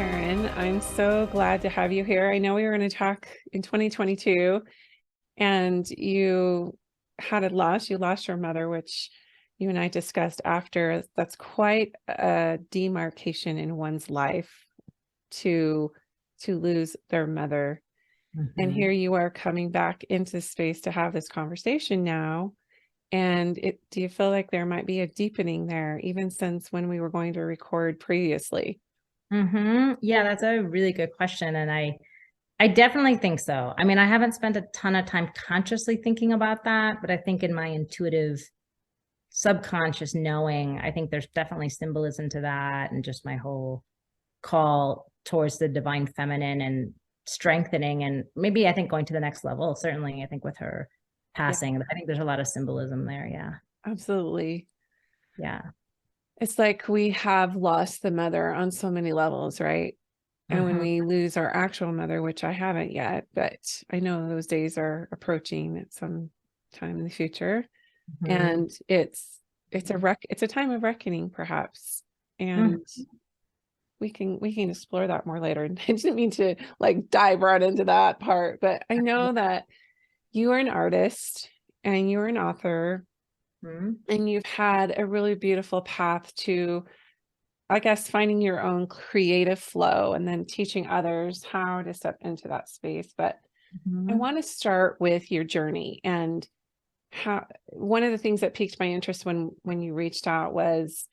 Karen. I'm so glad to have you here. I know we were going to talk in 2022, and you had a loss. You lost your mother, which you and I discussed after. That's quite a demarcation in one's life to lose their mother. And here you are coming back into space to have this conversation now. And do you feel like there might be a deepening there, even since when we were going to record previously? Yeah, that's a really good question. And I definitely think so. I mean, I haven't spent a ton of time consciously thinking about that, but I think in my intuitive subconscious knowing, I think there's definitely symbolism to that, and just my whole call towards the divine feminine and strengthening, and maybe I think going to the next level. Certainly, I think with her Yeah, passing, I think there's a lot of symbolism there. Yeah. absolutely. Yeah. It's like we have lost the mother on so many levels, right? And when hmm we lose our actual mother, which I haven't yet, but I know those days are approaching at some time in the future. hmm And it's a time of reckoning, perhaps. And we can explore that more later. I didn't mean to like dive right into that part, but I know that you are an artist and you're an author, hmm and you've had a really beautiful path to, I guess, finding your own creative flow and then teaching others how to step into that space. But I hmm want to start with your journey, and how one of the things that piqued my interest when you reached out was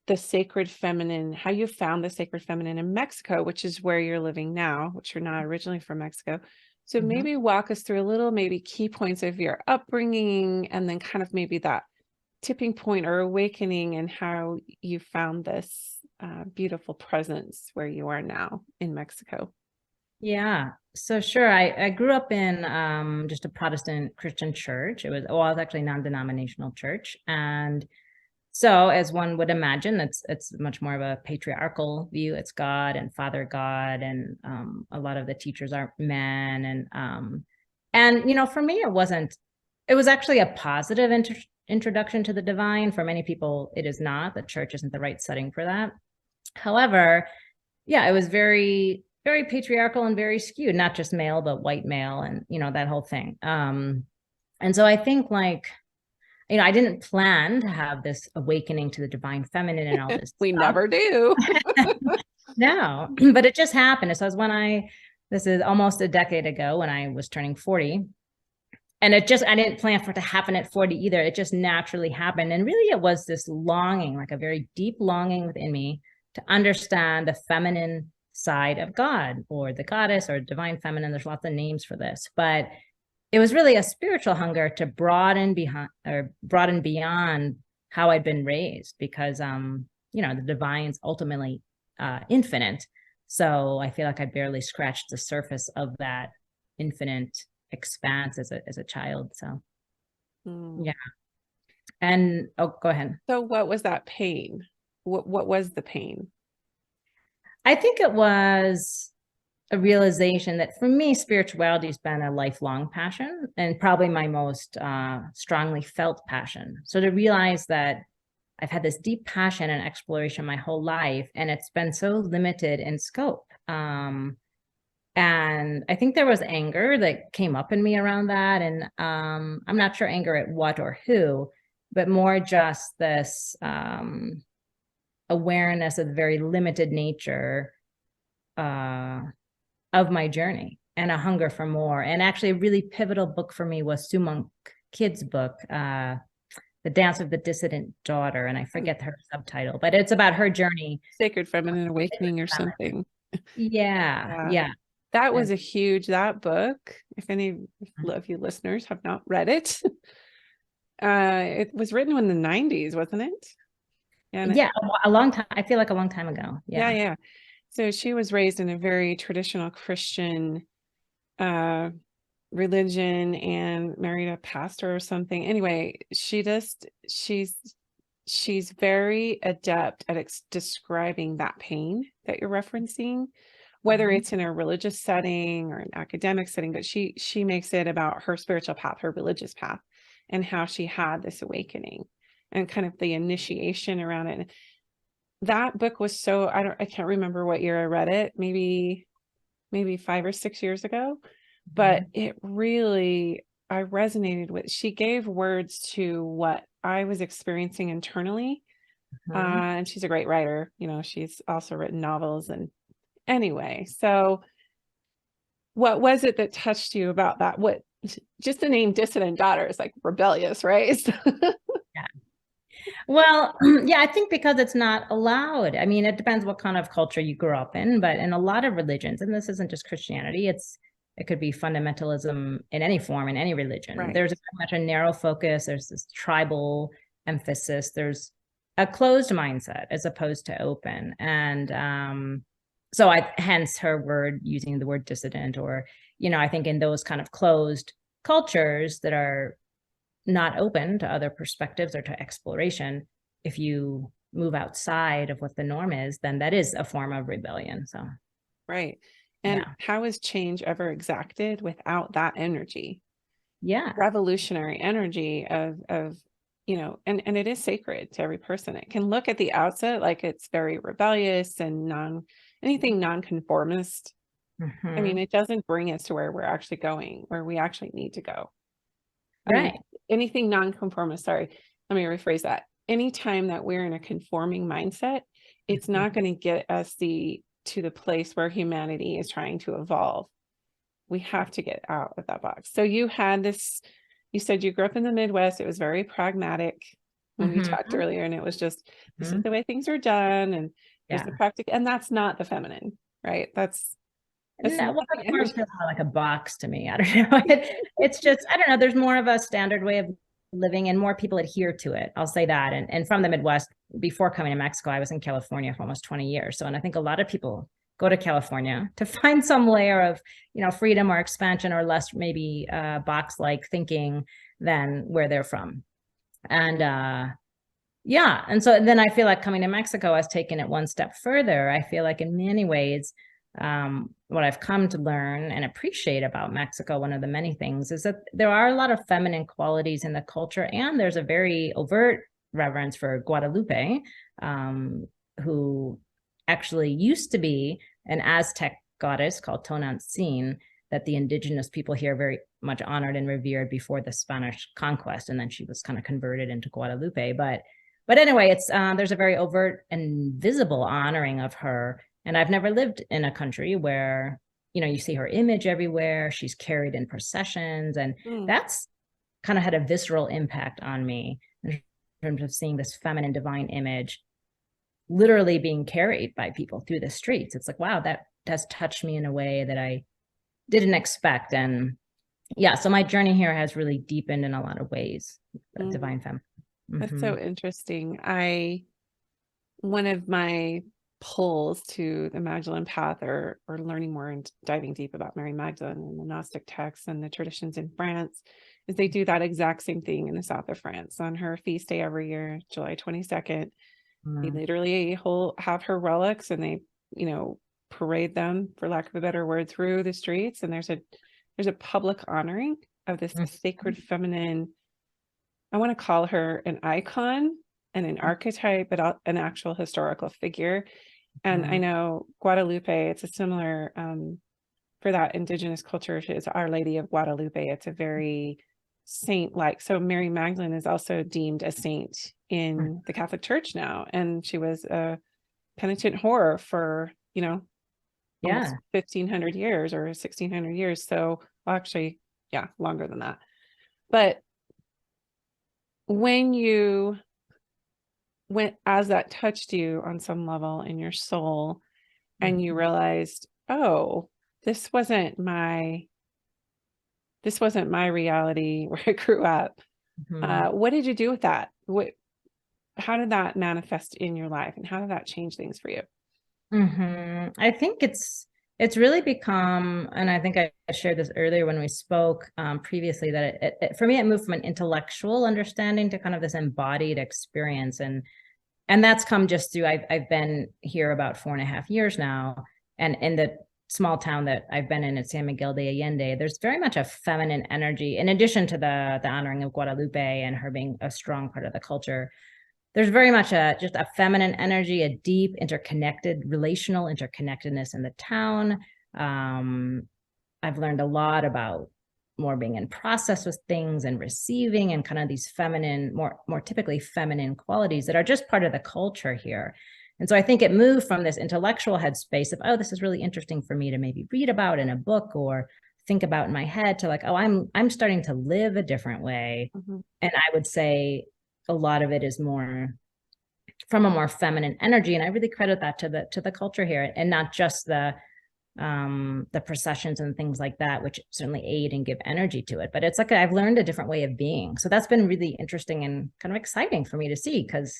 the sacred feminine, how you found the sacred feminine in Mexico, which is where you're living now, which you're not originally from Mexico. So hmm maybe walk us through a little, maybe key points of your upbringing, and then kind of maybe that tipping point or awakening, and how you found this beautiful presence where you are now in Mexico. Yeah. So sure. I grew up in just a Protestant Christian church. It was actually a non-denominational church. And so as one would imagine, it's much more of a patriarchal view. It's God and Father God, and a lot of the teachers are men. And for me, it was actually a positive introduction to the divine. For many people, it is not. The church isn't the right setting for that. However, yeah, it was very, very patriarchal and very skewed, not just male, but white male, and that whole thing. And so I think, like, I didn't plan to have this awakening to the divine feminine and all this We stuff. never do. No, but it just happened. So it was this is almost a decade ago, when I was turning 40. And I didn't plan for it to happen at 40 either. It just naturally happened. And really, it was this longing, like a very deep longing within me, to understand the feminine side of God, or the goddess, or divine feminine. There's lots of names for this, but it was really a spiritual hunger to broaden beyond how I'd been raised, because the divine's ultimately infinite. So I feel like I barely scratched the surface of that infinite expanse as a child. So Hmm. yeah. And oh, go ahead. So what was that pain? What was the pain? I think it was a realization that, for me, spirituality has been a lifelong passion, and probably my most strongly felt passion. So to realize that I've had this deep passion and exploration my whole life, and it's been so limited in scope. And I think there was anger that came up in me around that. And I'm not sure anger at what or who, but more just this awareness of the very limited nature uh, of my journey, and a hunger for more. And actually, a really pivotal book for me was Sue Monk Kidd's book, The Dance of the Dissident Daughter. And I forget her subtitle, but it's about her journey. Sacred Feminine Awakening or something. Yeah. Yeah. Yeah. That And was that book, if any of you listeners have not read it, it was written in the 90s, wasn't it? And yeah, a long time. I feel like a long time ago. yeah, Yeah. yeah. So she was raised in a very traditional Christian uh religion and married a pastor or something. Anyway, she's very adept at describing that pain that you're referencing, whether Mhm. it's in a religious setting or an academic setting, but she makes it about her spiritual path, her religious path, and how she had this awakening and kind of the initiation around it. that book was so, I can't remember what year I read it, maybe 5 or 6 years ago, but Mhm. it really, I resonated with, she gave words to what I was experiencing internally. Mhm. And she's a great writer. She's also written novels. And anyway, so what was it that touched you about that? What, just the name Dissident Daughter is like rebellious, right? Yeah. Well, yeah, I think because it's not allowed. I mean, it depends what kind of culture you grew up in, but in a lot of religions, and this isn't just Christianity, it could be fundamentalism in any form, in any religion. Right. There's very much a narrow focus, there's this tribal emphasis, there's a closed mindset as opposed to open. And so I hence her word using the word dissident, or, I think in those kind of closed cultures that are not open to other perspectives or to exploration, if you move outside of what the norm is, then that is a form of rebellion. So, Right. And yeah. how is change ever exacted without that energy? Yeah. Revolutionary energy of and it is sacred to every person. It can look at the outset like it's very rebellious and anything nonconformist. I mean, Hmm. it doesn't bring us to where we're actually going, where we actually need to go. I mean, Right. anything nonconformist, sorry, let me rephrase that. Anytime that we're in a conforming mindset, it's not going to get us to the place where humanity is trying to evolve. We have to get out of that box. So you said you grew up in the Midwest. It was very pragmatic when we talked Hmm. earlier, and it was just, this is Hmm. the way things are done, and there's Yeah. the practical, and that's not the feminine, right? That's No, not well, the that's more energy. feels like a box to me. I don't know. It's just, I don't know. There's more of a standard way of living and more people adhere to it. I'll say that. And from the Midwest, before coming to Mexico, I was in California for almost 20 years. So, and I think a lot of people go to California to find some layer of, freedom or expansion or less maybe box-like thinking than where they're from. And yeah. And so then I feel like coming to Mexico has taken it one step further. I feel like in many ways, what I've come to learn and appreciate about Mexico, one of the many things, is that there are a lot of feminine qualities in the culture, and there's a very overt reverence for Guadalupe, who actually used to be an Aztec goddess called Tonantzin that the indigenous people here very much honored and revered before the Spanish conquest, and then she was kind of converted into Guadalupe. But anyway, it's there's a very overt and visible honoring of her. And I've never lived in a country where, you see her image everywhere. She's carried in processions. And Mm, that's kind of had a visceral impact on me in terms of seeing this feminine divine image literally being carried by people through the streets. It's like, wow, that does touch me in a way that I didn't expect. And yeah, so my journey here has really deepened in a lot of ways, mm. divine feminine. That's Mm-hmm. so interesting. One of my pulls to the Magdalene path, or learning more and diving deep about Mary Magdalene and the Gnostic texts and the traditions in France, is they do that exact same thing in the south of France on her feast day every year, July 22nd. They Mm-hmm. literally have her relics, and they, parade them, for lack of a better word, through the streets. And there's a public honoring of this sacred feminine. I want to call her an icon and an archetype, but an actual historical figure. And I Mm-hmm. know Guadalupe, it's a similar, for that indigenous culture, is Our Lady of Guadalupe. It's a very saint-like. So Mary Magdalene is also deemed a saint in the Catholic Church now. And she was a penitent whore for, almost Yeah. 1,500 years or 1,600 years. So, well, actually, yeah, longer than that. But when you as that touched you on some level in your soul, and you Mhm. realized, oh, this wasn't my reality where I grew up. Mhm. What did you do with that? How did that manifest in your life, and how did that change things for you? Mhm. I think it's really become, and I think I shared this earlier when we spoke previously, that for me it moved from an intellectual understanding to kind of this embodied experience, and that's come just through. I've been here about 4.5 years now, and in the small town that I've been in at San Miguel de Allende, there's very much a feminine energy. In addition to the honoring of Guadalupe and her being a strong part of the culture, there's very much just a feminine energy, a deep relational interconnectedness in the town. I've learned a lot about more being in process with things and receiving, and kind of these feminine, more typically feminine qualities that are just part of the culture here. And so I think it moved from this intellectual headspace of, oh, this is really interesting for me to maybe read about in a book or think about in my head, to like, oh, I'm starting to live a different way. Mm-hmm. And I would say a lot of it is more from a more feminine energy. And I really credit that to the culture here, and not just the processions and things like that, which certainly aid and give energy to it. But it's like I've learned a different way of being. So that's been really interesting and kind of exciting for me to see, because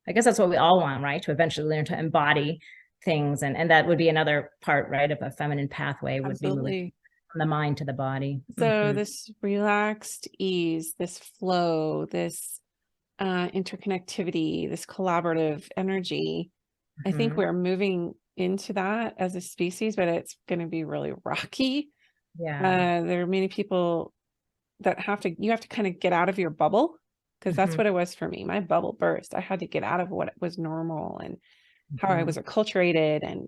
I guess that's what we all want, right? To eventually learn to embody things. And that would be another part, right, of a feminine pathway, would be moving from the mind to the body. So this relaxed ease, this flow, this interconnectivity, this collaborative energy, I think we're moving into that as a species, but it's going to be really rocky. Yeah. There are many people that you have to kind of get out of your bubble, because that's what it was for me. My bubble burst. I had to get out of what was normal and how I was acculturated and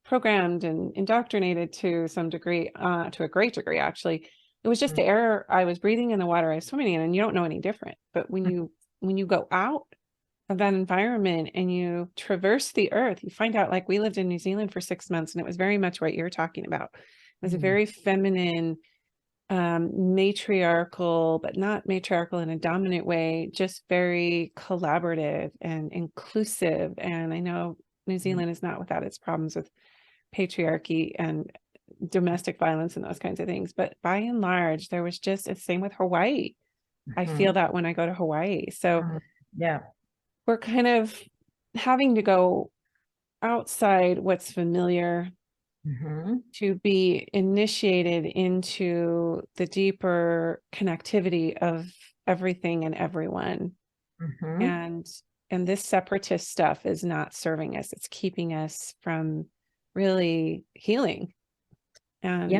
programmed and indoctrinated to some degree, to a great degree, actually. It was just the air I was breathing in, the water I was swimming in, and you don't know any different. But when you go out of that environment and you traverse the earth, you find out, like, we lived in New Zealand for 6 months, and it was very much what you're talking about. It was a very feminine, matriarchal, but not matriarchal in a dominant way, just very collaborative and inclusive. And I know New Zealand is not without its problems with patriarchy and domestic violence and those kinds of things, but by and large, there was just the same with Hawaii. I feel that when I go to Hawaii. So yeah, we're kind of having to go outside what's familiar to be initiated into the deeper connectivity of everything and everyone. And this separatist stuff is not serving us. It's keeping us from really healing. And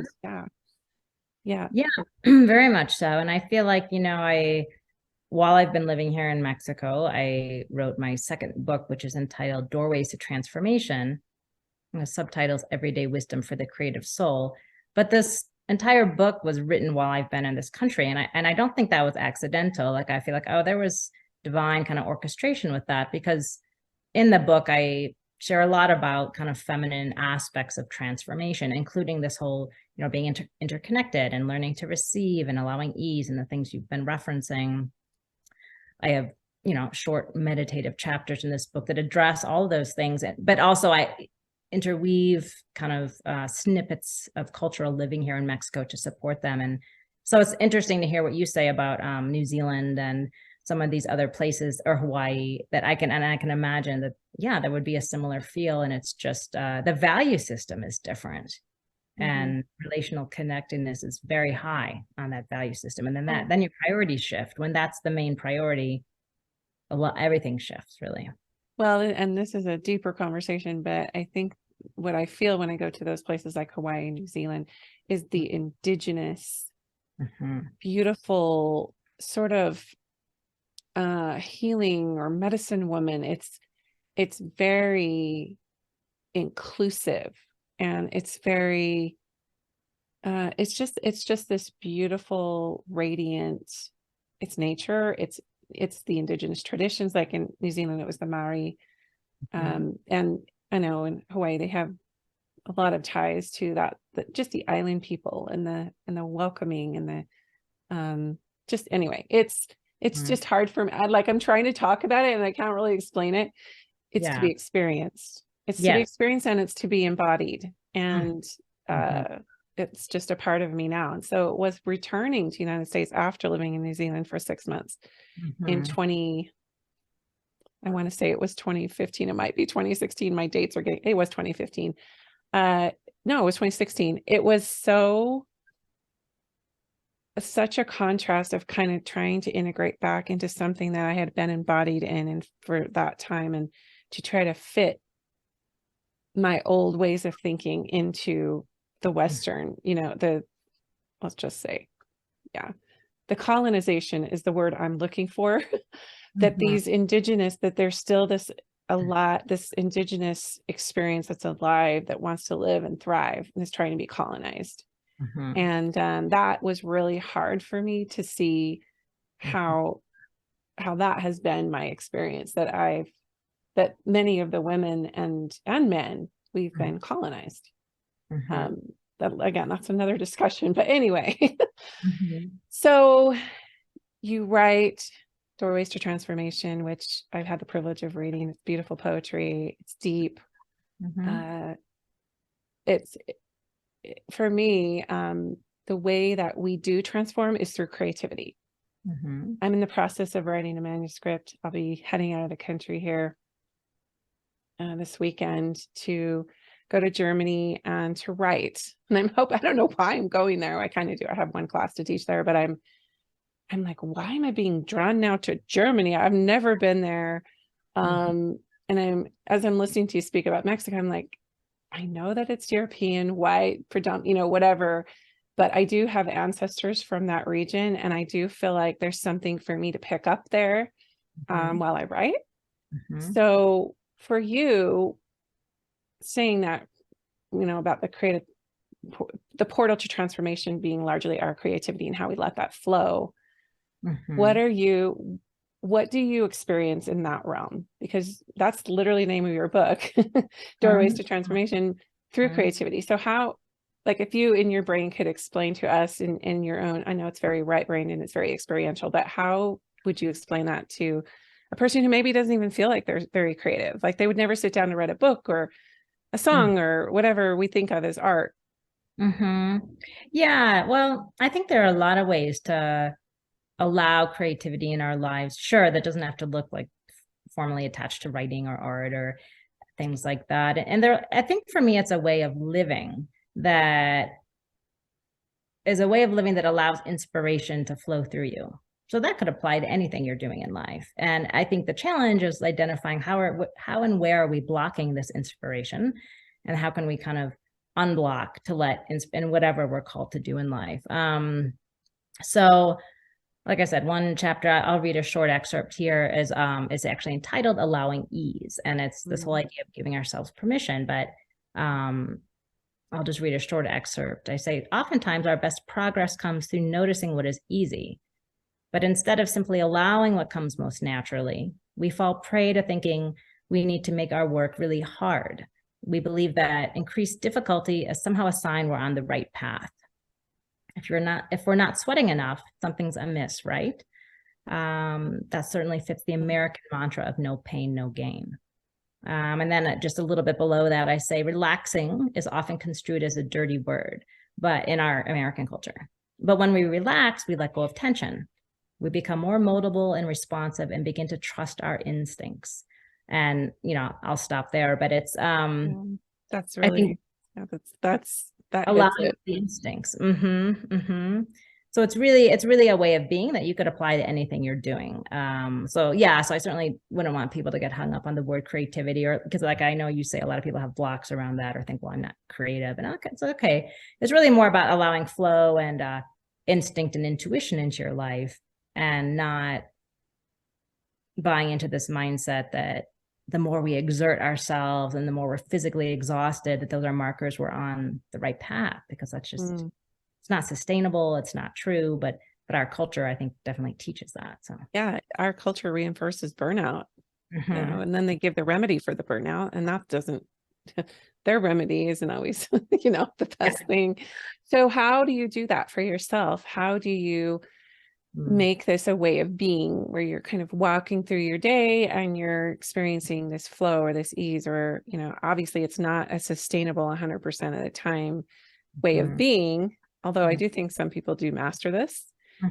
yeah, very much so. And I feel like, while I've been living here in Mexico, I wrote my second book, which is entitled Doorways to Transformation. The subtitle's Everyday Wisdom for the Creative Soul. But this entire book was written while I've been in this country. And I don't think that was accidental. Like, I feel like, oh, there was divine kind of orchestration with that, because in the book, I share a lot about kind of feminine aspects of transformation, including this whole, being interconnected and learning to receive and allowing ease, and the things you've been referencing. I have, short meditative chapters in this book that address all of those things. But also I interweave kind of snippets of cultural living here in Mexico to support them. And so it's interesting to hear what you say about New Zealand and some of these other places, or Hawaii, that I can imagine that, there would be a similar feel. And it's just the value system is different. And relational connectedness is very high on that value system. And then your priorities shift. When that's the main priority, everything shifts, really. Well, and this is a deeper conversation, but I think what I feel when I go to those places like Hawaii and New Zealand is the indigenous, beautiful sort of healing or medicine woman. It's very inclusive, and it's very it's just this beautiful, radiant, it's nature, it's the indigenous traditions. Like in New Zealand, it was the Maori. And I know in Hawaii, they have a lot of ties to that, just the island people and the welcoming and the, just, anyway, it's just hard for me. I'm trying to talk about it and I can't really explain it. It's to be experienced. It's to be experienced, and it's to be embodied. And, it's just a part of me now. And so it was returning to the United States after living in New Zealand for 6 months in I want to say it was 2015. It might be 2016. My dates are it was 2015. No, it was 2016. It was such a contrast of kind of trying to integrate back into something that I had been embodied in and for that time, and to try to fit my old ways of thinking into the Western, let's just say, the colonization is the word I'm looking for, that these indigenous, that there's still this indigenous experience that's alive, that wants to live and thrive and is trying to be colonized. And that was really hard for me to see how that has been my experience, that many of the women and men, we've been colonized. Again, that's another discussion, but anyway. So you write Doorways to Transformation, which I've had the privilege of reading. It's beautiful poetry. It's deep. It's, for me, the way that we do transform is through creativity. I'm in the process of writing a manuscript. I'll be heading out of the country here this weekend to go to Germany and to write. And I don't know why I'm going there. I kind of do. I have one class to teach there, but I'm like, why am I being drawn now to Germany? I've never been there. And as I'm listening to you speak about Mexico, I'm like, I know that it's European, white, predominant, whatever, but I do have ancestors from that region. And I do feel like there's something for me to pick up there while I write. So for you, saying that, about the portal to transformation being largely our creativity and how we let that flow. What do you experience in that realm? Because that's literally the name of your book, Doorways to Transformation through creativity. So how, like, if you in your brain could explain to us in your own, I know it's very right brain and it's very experiential, but how would you explain that to a person who maybe doesn't even feel like they're very creative? Like they would never sit down to write a book or a song or whatever we think of as art. Yeah, well, I think there are a lot of ways to allow creativity in our lives. Sure, that doesn't have to look like formally attached to writing or art or things like that. And I think for me, it's a way of living that allows inspiration to flow through you. So that could apply to anything you're doing in life. And I think the challenge is identifying how and where are we blocking this inspiration, and how can we kind of unblock to let in whatever we're called to do in life. So like I said, one chapter, I'll read a short excerpt here, is actually entitled Allowing Ease. And it's this whole idea of giving ourselves permission. But I'll just read a short excerpt. I say, oftentimes our best progress comes through noticing what is easy. But instead of simply allowing what comes most naturally, we fall prey to thinking we need to make our work really hard. We believe that increased difficulty is somehow a sign we're on the right path. If we're not sweating enough, something's amiss, right? That certainly fits the American mantra of no pain, no gain. And then just a little bit below that, I say relaxing is often construed as a dirty word, but in our American culture. But when we relax, we let go of tension. We become more moldable and responsive and begin to trust our instincts. And, I'll stop there, but it's, that's really, that allowing the instincts. So it's really a way of being that you could apply to anything you're doing. So I certainly wouldn't want people to get hung up on the word creativity, or because like I know you say a lot of people have blocks around that or think, well, I'm not creative. And it's okay. It's really more about allowing flow and instinct and intuition into your life, and not buying into this mindset that the more we exert ourselves and the more we're physically exhausted, that those are markers we're on the right path, because that's just, it's not sustainable. It's not true, but our culture, I think, definitely teaches that. So yeah, our culture reinforces burnout, and then they give the remedy for the burnout, and that doesn't, their remedy isn't always, the best thing. So how do you do that for yourself? How do you make this a way of being where you're kind of walking through your day and you're experiencing this flow or this ease, or, obviously it's not a sustainable 100% of the time way of being, although I do think some people do master this,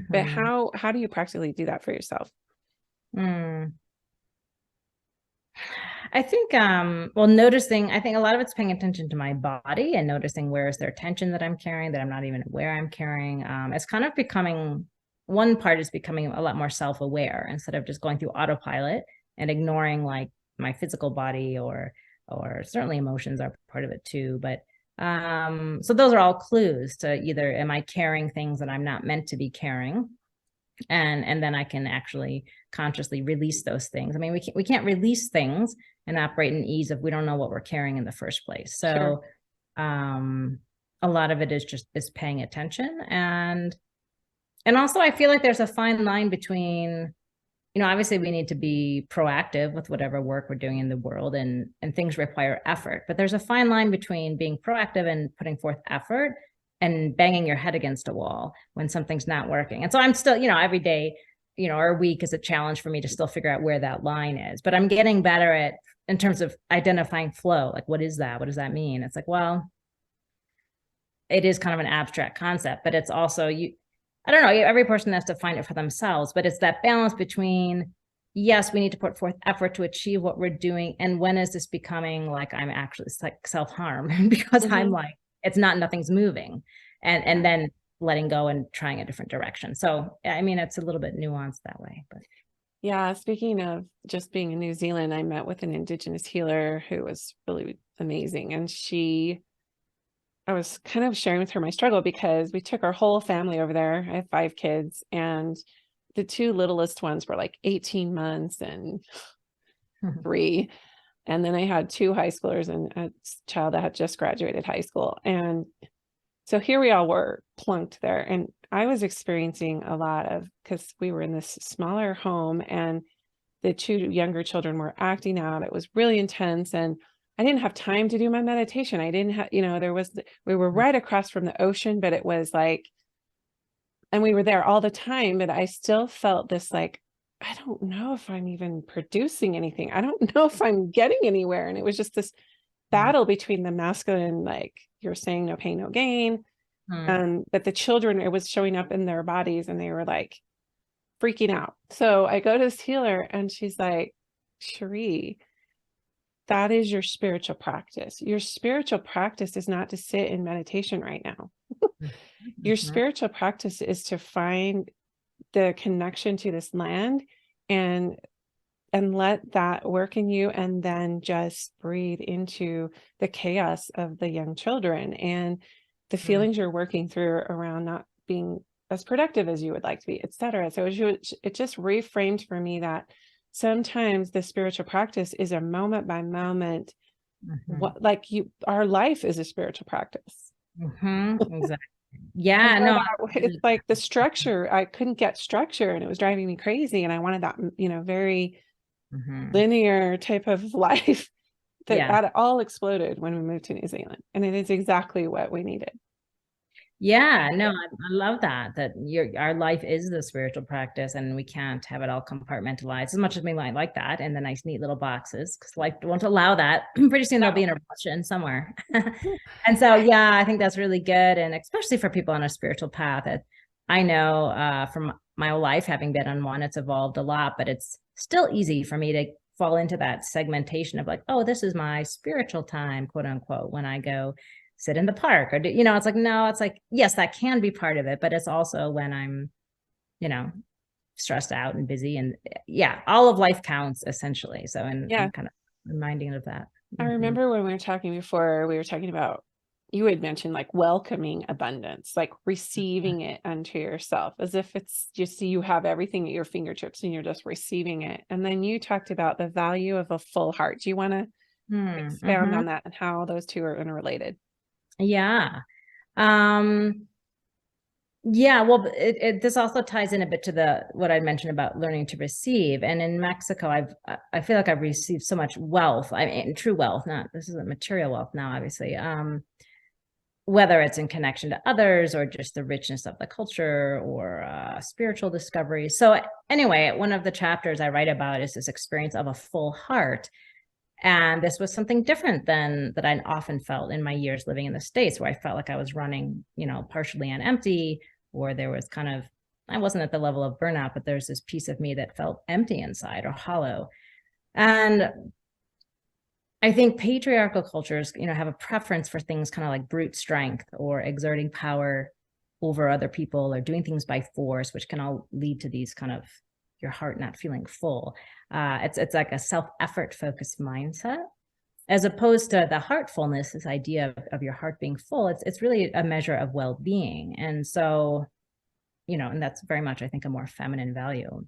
but how do you practically do that for yourself? I think, noticing, I think a lot of it's paying attention to my body and noticing where is there tension that I'm carrying that I'm not even aware I'm carrying. It's kind of becoming, one part is becoming a lot more self-aware instead of just going through autopilot and ignoring like my physical body or certainly emotions are part of it too. But so those are all clues to either am I carrying things that I'm not meant to be carrying, And then I can actually consciously release those things. I mean, we can't release things and operate in ease if we don't know what we're carrying in the first place. So a lot of it is paying attention. And also I feel like there's a fine line between, obviously we need to be proactive with whatever work we're doing in the world, and things require effort, but there's a fine line between being proactive and putting forth effort and banging your head against a wall when something's not working. And so I'm still, every day, or a week is a challenge for me to still figure out where that line is, but I'm getting better at, in terms of identifying flow. Like, what is that? What does that mean? It's like, well, it is kind of an abstract concept, but it's also, I don't know, every person has to find it for themselves, but it's that balance between, yes, we need to put forth effort to achieve what we're doing. And when is this becoming like, I'm actually, it's like self-harm because I'm like, it's not, nothing's moving, and then letting go and trying a different direction. So, I mean, it's a little bit nuanced that way, but. Yeah. Speaking of just being in New Zealand, I met with an Indigenous healer who was really amazing. And I was kind of sharing with her my struggle because we took our whole family over there. I have 5 kids, and the 2 littlest ones were like 18 months and 3. And then I had 2 high schoolers and a child that had just graduated high school. And so here we all were plunked there. And I was experiencing a lot of, because we were in this smaller home and the 2 younger children were acting out. It was really intense. And I didn't have time to do my meditation. I didn't have, we were right across from the ocean, but it was like, and we were there all the time, but I still felt this, like, I don't know if I'm even producing anything. I don't know if I'm getting anywhere. And it was just this battle between the masculine, like you're saying, no pain, no gain. But the children, it was showing up in their bodies and they were like freaking out. So I go to this healer and she's like, Cherie, that is your spiritual practice. Your spiritual practice is not to sit in meditation right now. Your spiritual practice is to find the connection to this land and let that work in you, and then just breathe into the chaos of the young children and the feelings you're working through around not being as productive as you would like to be, etc. So it just reframed for me that sometimes the spiritual practice is a moment by moment, our life is a spiritual practice. Exactly. Yeah, no, it's like the structure, I couldn't get structure and it was driving me crazy. And I wanted that, very linear type of life that all exploded when we moved to New Zealand. And it is exactly what we needed. Yeah, no, I love that our life is the spiritual practice, and we can't have it all compartmentalized, as much as we might like that in the nice, neat little boxes, because life won't allow that. Pretty soon there'll be an eruption somewhere. And so, yeah, I think that's really good. And especially for people on a spiritual path, I know from my whole life, having been on one, it's evolved a lot, but it's still easy for me to fall into that segmentation of like, oh, this is my spiritual time, quote unquote, when I go sit in the park, or it's like, no, it's like, yes, that can be part of it, but it's also when I'm, stressed out and busy, and all of life counts essentially. So, and I'm kind of reminding of that. I remember when we were talking before, we were talking about, you had mentioned like welcoming abundance, like receiving it unto yourself, as if it's just, you have everything at your fingertips and you're just receiving it. And then you talked about the value of a full heart. Do you want to expound on that and how those two are interrelated? Yeah. Well, this also ties in a bit to what I mentioned about learning to receive. And in Mexico, I feel like I've received so much wealth. I mean, true wealth, this isn't material wealth now, obviously. Whether it's in connection to others or just the richness of the culture or spiritual discovery. So anyway, one of the chapters I write about is this experience of a full heart. And this was something different than that I often felt in my years living in the States, where I felt like I was running, partially on empty, or there was I wasn't at the level of burnout, but there's this piece of me that felt empty inside or hollow. And I think patriarchal cultures, have a preference for things kind of like brute strength or exerting power over other people or doing things by force, which can all lead to these kind of your heart not feeling full. It's like a self-effort focused mindset, as opposed to the heartfulness, this idea of your heart being full. It's really a measure of well-being. And so, and that's very much, I think, a more feminine value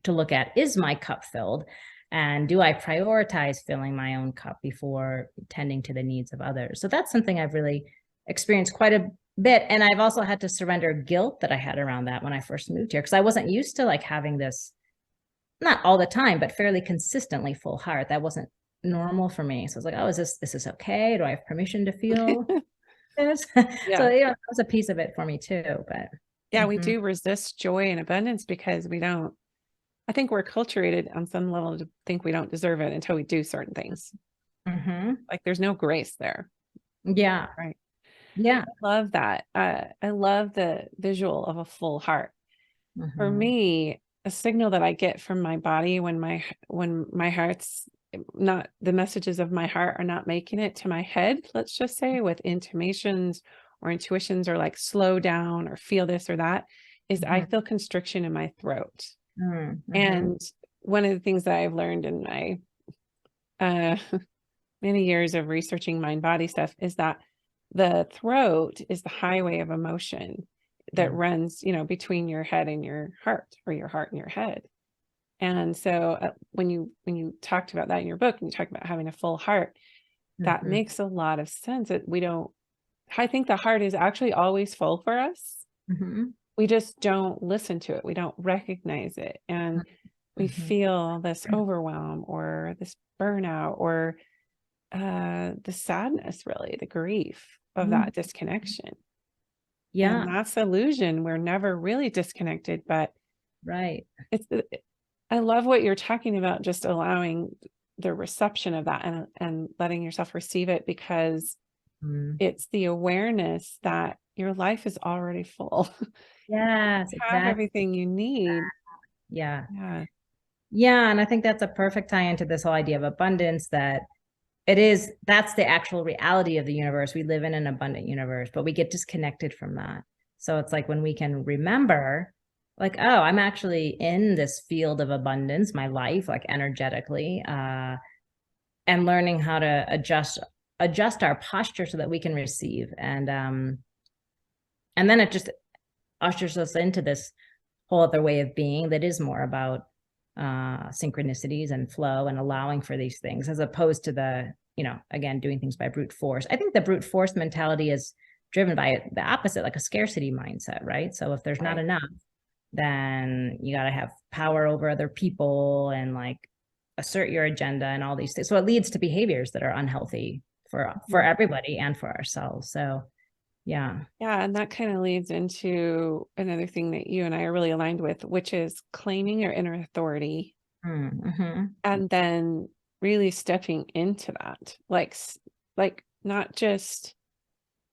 to look at, is my cup filled? And do I prioritize filling my own cup before tending to the needs of others? So that's something I've really experienced quite a bit. And I've also had to surrender guilt that I had around that when I first moved here, because I wasn't used to like having this, not all the time, but fairly consistently full heart. That wasn't normal for me. So I was like, oh, is this okay? Do I have permission to feel this? Yeah. So, that was a piece of it for me too. But yeah, we do resist joy and abundance because I think we're acculturated on some level to think we don't deserve it until we do certain things. Like there's no grace there. Yeah. Right. Yeah. I love that. I love the visual of a full heart. For me, a signal that I get from my body when my heart's not, the messages of my heart are not making it to my head, let's just say, with intimations or intuitions or like slow down or feel this or that, is I feel constriction in my throat. And one of the things that I've learned in my many years of researching mind body stuff is that the throat is the highway of emotion that runs, between your head and your heart, or your heart and your head. And so when you talked about that in your book, and you talked about having a full heart, that makes a lot of sense. That I think the heart is actually always full for us. We just don't listen to it. We don't recognize it. And we feel this overwhelm or this burnout or the sadness, really, the grief of that disconnection. Yeah. And that's the illusion. We're never really disconnected, but I love what you're talking about, just allowing the reception of that and letting yourself receive it, because it's the awareness that your life is already full. Yes, You have everything you need. Yeah. Yeah. Yeah. And I think that's a perfect tie into this whole idea of abundance, that that's the actual reality of the universe. We live in an abundant universe, but we get disconnected from that. So it's like when we can remember, like, oh, I'm actually in this field of abundance, my life, like energetically, and learning how to adjust our posture so that we can receive. And then it just ushers us into this whole other way of being that is more about synchronicities and flow and allowing for these things, as opposed to the, again, doing things by brute force. I think the brute force mentality is driven by the opposite, like a scarcity mindset, right? So if there's not enough, then you got to have power over other people and like assert your agenda and all these things. So it leads to behaviors that are unhealthy for everybody and for ourselves. So yeah. Yeah. And that kind of leads into another thing that you and I are really aligned with, which is claiming your inner authority. And then really stepping into that, like not just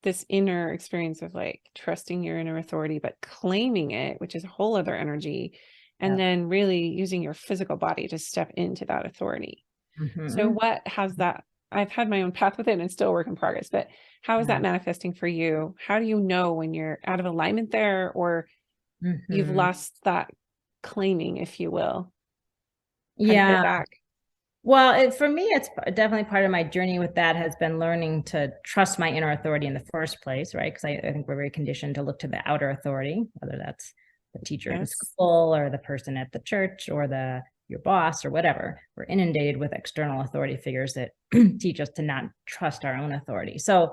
this inner experience of like trusting your inner authority, but claiming it, which is a whole other energy. And then really using your physical body to step into that authority. So what has that, I've had my own path with it and still a work in progress, but how is that manifesting for you? How do you know when you're out of alignment there, or you've lost that claiming, if you will? How do you get back? Well, for me, it's definitely part of my journey with that has been learning to trust my inner authority in the first place, right? Because I think we're very conditioned to look to the outer authority, whether that's the teacher in school or the person at the church or your boss or whatever. We're inundated with external authority figures that teach us to not trust our own authority. So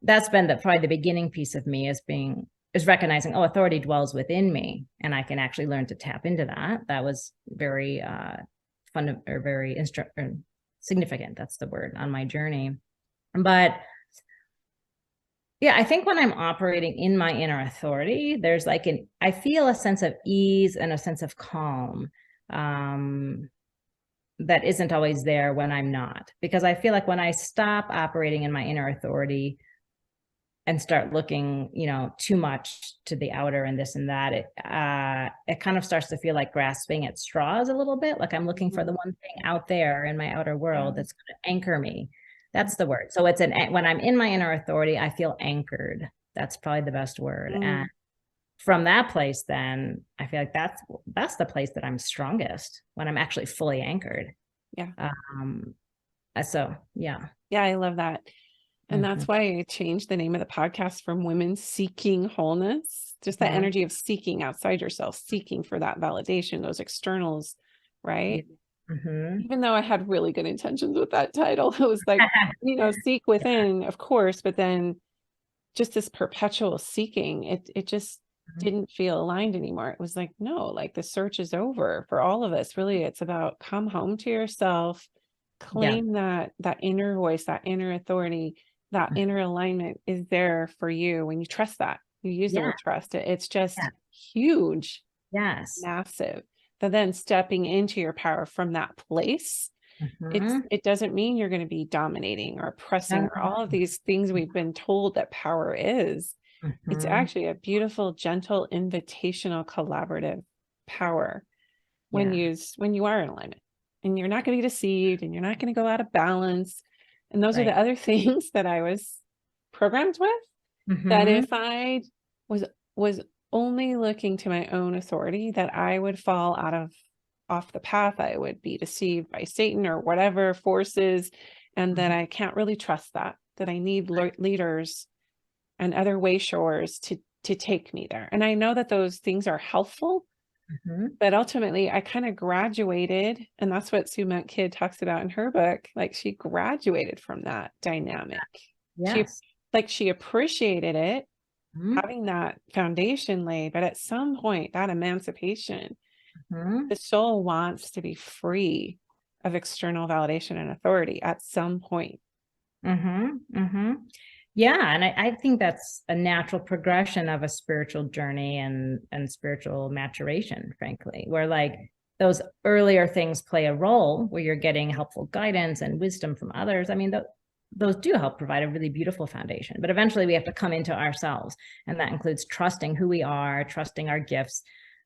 that's been probably the beginning piece of me, is recognizing, oh, authority dwells within me, and I can actually learn to tap into that. That was very fun, or very significant. That's the word on my journey. But yeah, I think when I'm operating in my inner authority, there's like I feel a sense of ease and a sense of calm that isn't always there when I'm not. Because I feel like when I stop operating in my inner authority and start looking, too much to the outer and this and that, it kind of starts to feel like grasping at straws a little bit. Like I'm looking for the one thing out there in my outer world that's going to anchor me. That's the word. So when I'm in my inner authority, I feel anchored. That's probably the best word. And from that place, then I feel like that's the place that I'm strongest, when I'm actually fully anchored. Yeah. So yeah. Yeah, I love that. And that's why I changed the name of the podcast from Women Seeking Wholeness, just that energy of seeking outside yourself, seeking for that validation, those externals, right? Even though I had really good intentions with that title, it was like, you know, seek within, of course, but then just this perpetual seeking, it just didn't feel aligned anymore. It was like, no, like the search is over for all of us. Really, it's about come home to yourself, claim that inner voice, that inner authority, that inner alignment is there for you. When you trust that, you use the word trust, it's just huge, massive. But then stepping into your power from that place, it doesn't mean you're going to be dominating or oppressing or all of these things we've been told that power is. It's actually a beautiful, gentle, invitational, collaborative power when used, when you are in alignment, and you're not going to be deceived, and you're not going to go out of balance. And those are the other things that I was programmed with, that if I was only looking to my own authority, that I would fall off the path. I would be deceived by Satan or whatever forces, and that I can't really trust that I need leaders and other way shores to take me there. And I know that those things are helpful, but ultimately I kind of graduated, and that's what Sue Monk Kidd talks about in her book. Like, she graduated from that dynamic. She appreciated it, having that foundation laid, but at some point, that emancipation, the soul wants to be free of external validation and authority at some point. Yeah, and I think that's a natural progression of a spiritual journey and spiritual maturation, frankly, where like those earlier things play a role, where you're getting helpful guidance and wisdom from others. I mean, those do help provide a really beautiful foundation, but eventually we have to come into ourselves, and that includes trusting who we are, trusting our gifts,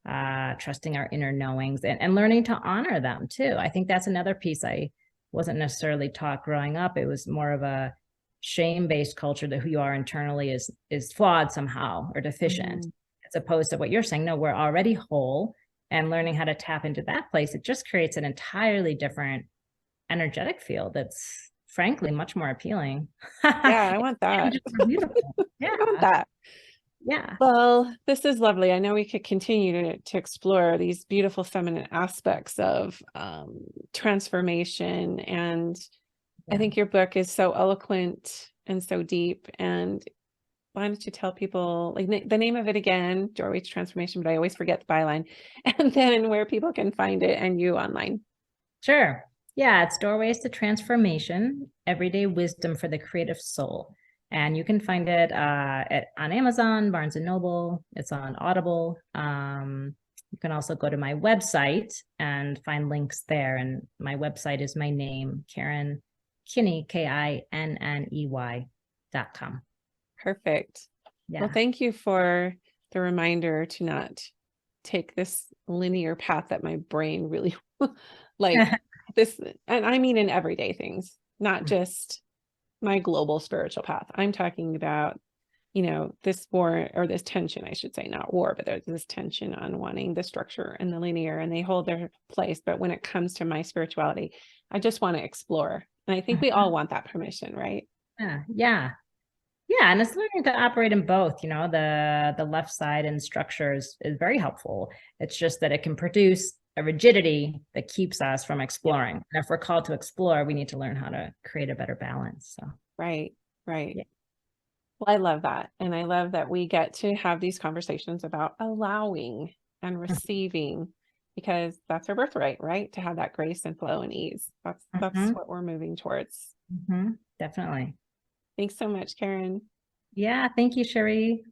trusting our inner knowings, and learning to honor them too. I think that's another piece I wasn't necessarily taught growing up. It was more of a shame-based culture that who you are internally is flawed somehow or deficient, as opposed to what you're saying. No, we're already whole, and learning how to tap into that place, it just creates an entirely different energetic field that's frankly much more appealing. Yeah, I want that. Yeah. I want that. Yeah. Well, this is lovely. I know we could continue to explore these beautiful feminine aspects of transformation. And I think your book is so eloquent and so deep. And why don't you tell people, like, the name of it again, Doorway to Transformation, but I always forget the byline, and then where people can find it and you online. Sure. Yeah, it's Doorways to Transformation, Everyday Wisdom for the Creative Soul. And you can find it on Amazon, Barnes & Noble. It's on Audible. You can also go to my website and find links there. And my website is my name, Karen Kinney, KINNEY.com. Perfect. Yeah. Well, thank you for the reminder to not take this linear path that my brain really like this. And I mean in everyday things, not just my global spiritual path. I'm talking about, you know, this war, or this tension, I should say, not war, but there's this tension on wanting the structure and the linear, and they hold their place. But when it comes to my spirituality, I just want to explore. And I think we all want that permission, right? Yeah. And it's learning to operate in both. You know, the left side and structure is very helpful. It's just that it can produce a rigidity that keeps us from exploring. And if we're called to explore, we need to learn how to create a better balance. So right. Yeah. Well, I love that. And I love that we get to have these conversations about allowing and receiving, because that's our birthright, right? To have that grace and flow and ease. That's what we're moving towards. Definitely. Thanks so much, Karen. Yeah, thank you, Sherry.